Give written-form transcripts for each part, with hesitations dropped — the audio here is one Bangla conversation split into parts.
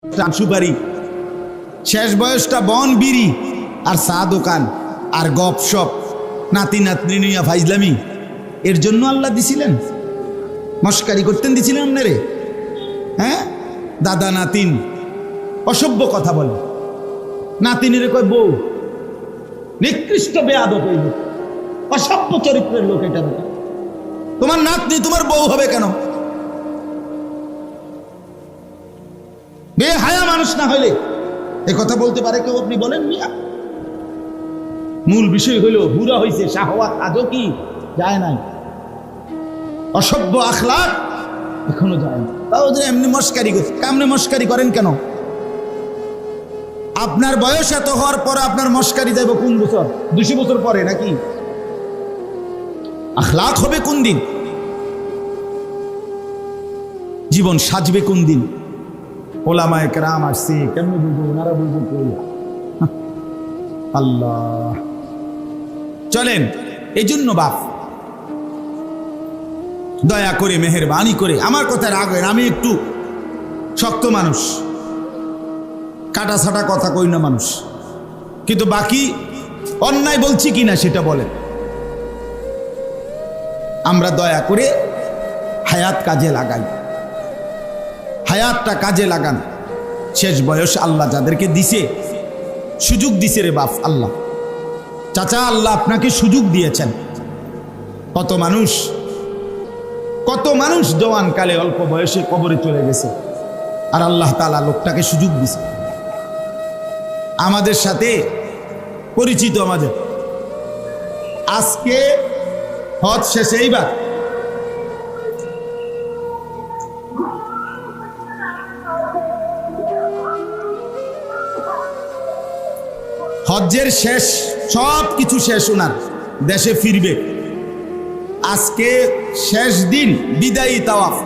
সুপারি, শেষ বয়সটা বন বিড়ি আর চা দোকান আর গপসপ, নাতি নাতনি নিয়া ফাইজলামি। এর জন্য আল্লাহ দিছিলেন? মস্কারি করতেন দিছিলেন আপনারে? হ্যাঁ, দাদা নাতিন অসভ্য কথা বলে, নাতিনের কয় বউ, নিকৃষ্ট বেয়াদব এই লোক, অসভ্য চরিত্রের লোক। এটা তোমার নাতনি তোমার বউ হবে কেন? বেহায়া মানুষ না হইলে এ কথা বলতে পারে কেউ? আপনি বলেন মিয়া। মূল বিষয় হইল বুড়া হইছে, শাহওয়াত আজও কি যায় নাই, অসভ্য আখলাক এখনো যায় না। তাও যে এমনি মস্কারি করছে, কামনে মস্কারি করেন কেন? আপনার বয়স এত হওয়ার পর আপনার মস্কারি যাইব কোন বছর? 200 বছর পরে নাকি? আখলাক হবে কোন দিন? জীবন সাজবে কোন দিন? ওলামায়ে কেরাম আসছে, কেমনি বুঝবো? ওনারা বুঝবো কই? আল্লাহ। চলেন, এই জন্য বাপ দয়া করে মেহেরবানি করে, আমার কথা রাখবেন, আমি একটু শক্ত মানুষ, কাটা ছাটা কথা কই না মানুষ, কিন্তু বাকি অন্যায় বলছি কিনা সেটা বলেন। আমরা দয়া করে হায়াত কাজে লাগাই, হায়াতটা কাজে লাগান। শেষ বয়স আল্লাহ যাদেরকে দিছে, সুযোগ দিছে রে বাপ আল্লাহ, চাচা আল্লাহ আপনাকে সুযোগ দিয়েছেন। কত মানুষ জওয়ান কালে অল্প বয়সে কবরে চলে গেছে, আর আল্লাহ তাআলা লোকটাকে সুযোগ দিছে। আমাদের সাথে পরিচিত, আমাদের আজকে হজ শেষে এইবার হজ্জের শেষ, সব কিছু শেষ, ওনার দেশে ফিরবে। আজকে শেষ দিন, বিদায়ী তাওয়াফ,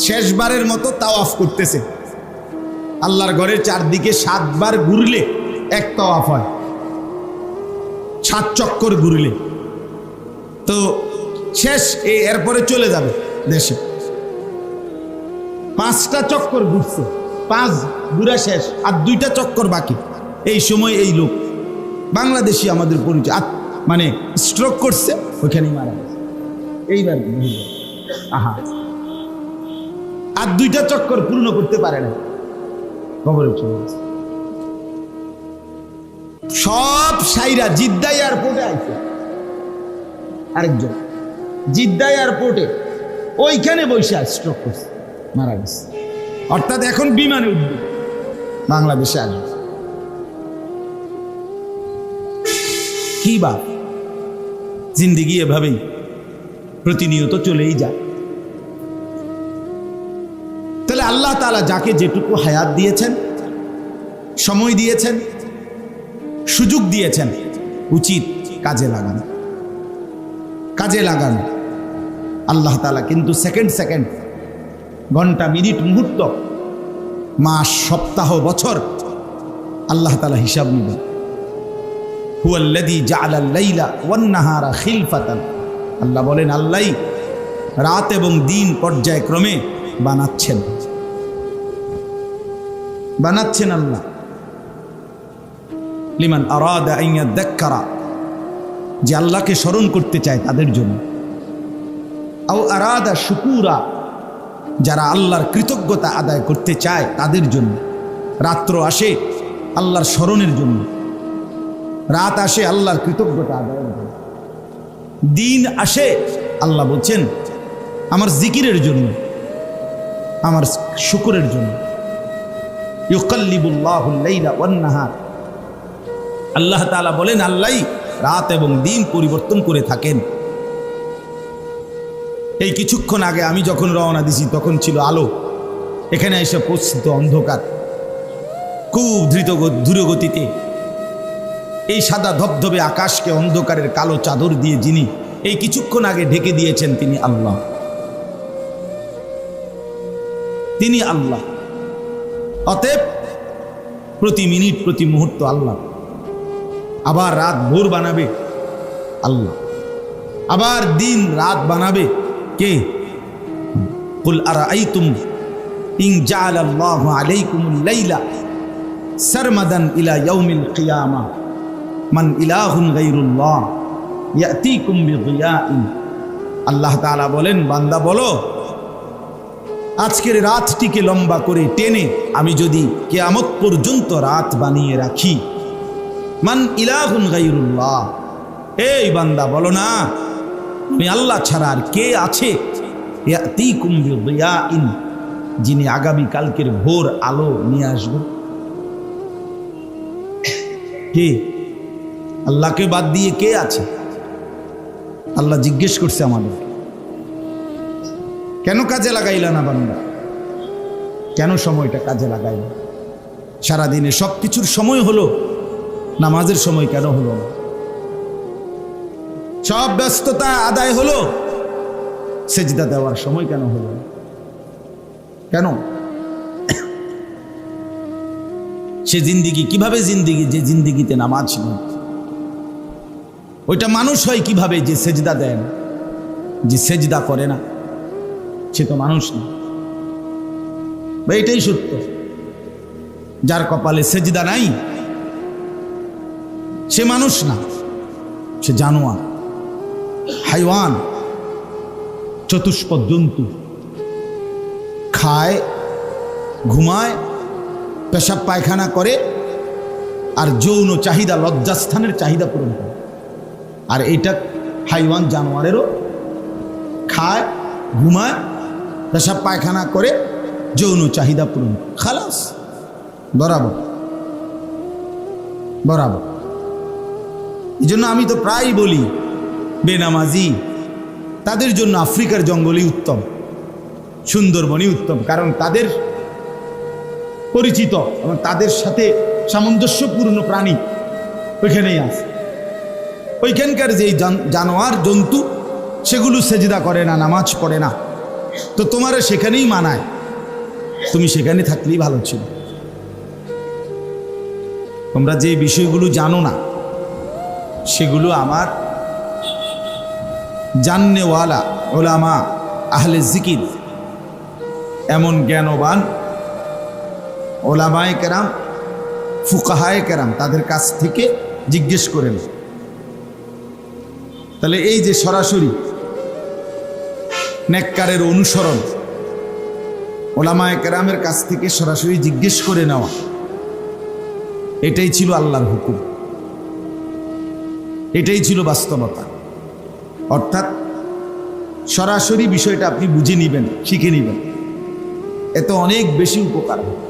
শেষবারের মতো তাওয়াফ করতেছে। আল্লাহর ঘরের চারদিকে 7 বার ঘুরলে এক তাওয়াফ হয়, 7 চক্কর ঘুরলে। তো শেষ, এরপরে চলে যাবে দেশে। 5টা চক্কর ঘুরছে, 5 ঘুরা শেষ, আর 2টা চক্কর বাকি। এই সময় এই লোক বাংলাদেশি, আমাদের পরিচয়, মানে স্ট্রোক করছে, ওইখানেই মারা গেছে। এইবার আহা, আর 2টা চক্কর পূর্ণ করতে পারে না, কবরে চলে গেছে। সব সাইরা জিদ্দা এয়ারপোর্টে আইছে, আরেকজন জিদ্দা এয়ারপোর্টে ওইখানে বসে স্ট্রোক করছে, মারা গেছে। অর্থাৎ এখন বিমানে উঠবে, বাংলাদেশে আসবে। কি বা জিন্দেগি এভাবেই প্রতিনিয়ত চলেই যায়। তাহলে আল্লাহ তাআলা যাকে যেটুকু হায়াত দিয়েছেন, সময় দিয়েছেন, সুযোগ দিয়েছেন, উচিত কাজে লাগান, কাজে লাগান। আল্লাহ তাআলা কিন্তু সেকেন্ড, ঘন্টা, মিনিট, মুহূর্ত, মাস, সপ্তাহ, বছর আল্লাহ তাআলা হিসাব নেবেন। হুয়াল্লাযী জাআলাল লাইলা ওয়ান নাহারা খিলফাতান, আল্লাহ বলেন আল্লাহই রাত এবং দিন পর্যায়ক্রমে বানাচ্ছেন আল্লাহ। লিমান আরাদা আন ইয়াযাক্কারা, যে আল্লাহকে স্মরণ করতে চায় তাদের জন্য। আও আরাদা শুকুরা, যারা আল্লাহর কৃতজ্ঞতা আদায় করতে চায় তাদের জন্য। রাত্র আসে আল্লাহর স্মরণের জন্য, রাত আসে আল্লাহর কৃতজ্ঞতা আদায়ের জন্য, দিন আসে আল্লাহ বলছেন আমার জিকিরের জন্য, আমার শুকরের জন্য। ইউকাল্লিবুল্লাহুল লাইলা ওয়ান নাহার, আল্লাহ তাআলা বলেন আল্লাহই রাত এবং দিন পরিবর্তন করে থাকেন। এই কিছুক্ষণ আগে আমি যখন রওনা দিছি তখন ছিল আলো, এখানে এসে পৌঁছতে অন্ধকার। খুব দ্রুতগতিতে এই সাদা ধবধবে আকাশকে অন্ধকারের কালো চাদর দিয়ে যিনি এই কিছুক্ষণ আগে ঢেকে দিয়েছেন, তিনি আল্লাহ, তিনি আল্লাহ। অতএব প্রতি মিনিট, প্রতি মুহূর্ত আল্লাহ। আবার রাত ভোর বানাবে আল্লাহ, আবার দিন রাত বানাবে কে? কুল আরাআইতুম ইন জাআলাল্লাহু আলাইকুমুল লাইলা সারমাদান ইলা ইয়াউমিল কিয়ামা মান ইলাহুন গায়রুল্লাহ ইয়াতিকুম বিদিয়াইন। আল্লাহ তাআলা বলেন, বান্দা বলো, আজকের রাতটিকে লম্বা করে টেনে আমি যদি কিয়ামত পর্যন্ত রাত বানিয়ে রাখি, মান ইলাহুন গায়রুল্লাহ, এই বান্দা বলো না আমি আল্লাহ ছাড়া আর কে আছে, ইয়াতিকুম বিদিয়াইন, যিনি আগামী কালকের ভোর আলো নিয়ে আসবে। কে? আল্লাহকে বাদ দিয়ে কে আছে? আল্লাহ জিজ্ঞেস করছে আমাদের, কেন কাজে লাগাইলা না বান্দা? কেন সময়টা কাজে লাগাইলা? সারাদিনে সব কিছুর সময় হলো, নামাজের সময় কেন হলো না? সব ব্যস্ততা আদায় হলো, সেজদা দেওয়ার সময় কেন হলো না? কেন? সে জিন্দিগি কিভাবে জিন্দিগি যে জিন্দিগিতে নামাজ নেই? ওইটা মানুষ হয় কিভাবে যে সেজদা দেয় না, যে সেজদা করে না? সে তো মানুষ না। এটাই সত্য, যার কপালে সেজদা নাই সে মানুষ না, সে জানোয়ার, হাইওয়ান, চতুষ্পদ জন্তু। খায়, ঘুমায়, পেশাব পায়খানা করে, আর যৌন চাহিদা, লজ্জাস্থানের চাহিদা পূরণ করে। আর এটা হাইওয়ান, জানোয়ারেরও খায়, ঘুমায়, পেশাব পায়খানা করে, যৌন চাহিদা পূরণ করে, খালাস, বরাবর বরাবর। এই জন্য আমি তো প্রায় বলি, বেনামাজি তাদের জন্য আফ্রিকার জঙ্গলই উত্তম, সুন্দরবনই উত্তম। কারণ তাদের পরিচিত এবং তাদের সাথে সামঞ্জস্যপূর্ণ প্রাণী ওইখানেই আছে। ওইখানকার যে জানোয়ার জন্তু সেগুলো সেজদা করে না, নামাজ পড়ে না, তো তোমার সেখানেই মানায়, তুমি সেখানে থাকলেই ভালো ছিল। তোমরা যে বিষয়গুলো জানো না সেগুলো আমার জাননেওয়ালা ওলামা আহলে জিকির, এমন জ্ঞানবান ওলামায়ে কেরাম, ফুকাহায়ে কেরাম, তাদের কাছ থেকে জিজ্ঞেস করেন। তাহলে এই যে সরাসরি নেককারের অনুসরণ, ওলামায়ে কেরামের কাছ থেকে সরাসরি জিজ্ঞেস করে নেওয়া, এটাই ছিল আল্লাহর হুকুম, এটাই ছিল বাস্তবতা। অর্থাৎ সরাসরি বিষয়টা আপনি বুঝে নেবেন, শিখে নেবেন, এত অনেক বেশি উপকার হবে।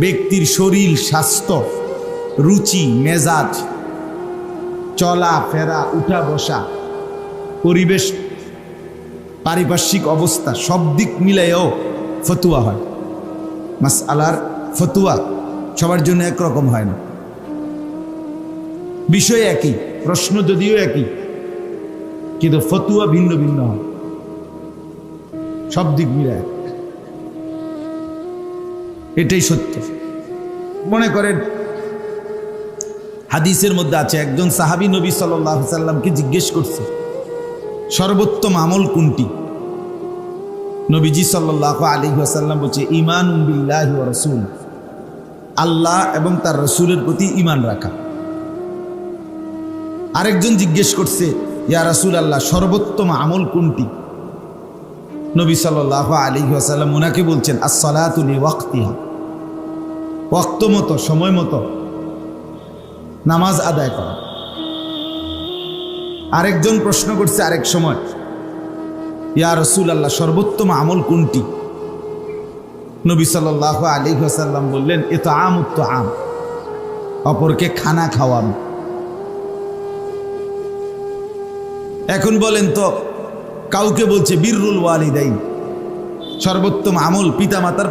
ব্যক্তির শরীর, স্বাস্থ্য, রুচি, মেজাজ, চলা ফেরা, উঠা বসা, পরিবেশ, পারিপার্শ্বিক অবস্থা, সব দিক মিলাইও ফতুয়া হয়। মাসআলার ফতুয়া সবার জন্য একরকম হয় না, বিষয় একই, প্রশ্ন যদিও একই, কিন্তু ফতুয়া ভিন্ন ভিন্ন হয়, সব দিক মিলায়। এটাই সত্য। মনে করেন হাদিসের মধ্যে আছে, একজন সাহাবী নবী সাল্লাল্লাহু আলাইহি সাল্লামকে জিজ্ঞেস করছে সর্বোত্তম আমল কোনটি? নবীজি সাল্লাল্লাহু আলাইহি ওয়াসাল্লাম বলছে, ঈমানুন বিল্লাহি ওয়া রাসূল, আল্লাহ এবং তার রাসূলের প্রতি ঈমান রাখা। আরেকজন জিজ্ঞেস করছে, ইয়া রাসূলুল্লাহ, সর্বোত্তম আমল কোনটি? নবী সাল্লাল্লাহু আলাইহি ওয়াসাল্লাম ওনাকে বলছেন, আস-সালাতু লিওয়াক্তিহা, ওয়াক্ত মতো, সময় মতো নামাজ আদায় করা। আরেকজন প্রশ্ন করছে আরেক সময়, ইয়া রাসূলুল্লাহ, সর্বোত্তম আমল কোনটি? নবী সাল্লাল্লাহু আলাইহি ওয়াসাল্লাম বললেন, ইতআমুত তাআম, অপরকে খানা খাওয়ানো। এখন বলেন তো, কাউকে বলছে বিররুল ওয়ালিদাইন, সর্বোত্তম আমল পিতামাতার